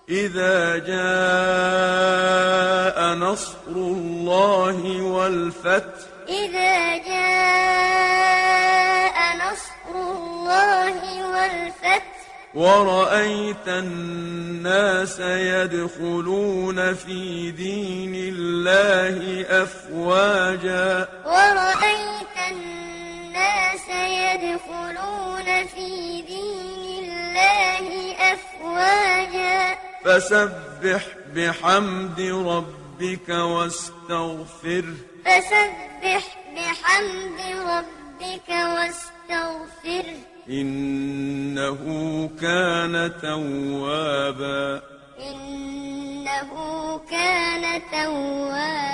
إذا جاء نصر الله والفتح إذا جاء نصر الله والفتح ورأيت الناس يدخلون في دين الله أفواجا ورأيت الناس يدخلون في دين الله أفواجا فسبح بحمد ربك واستغفره فسبح بحمد ربك واستغفره إنه كان توابا إنه كان توابا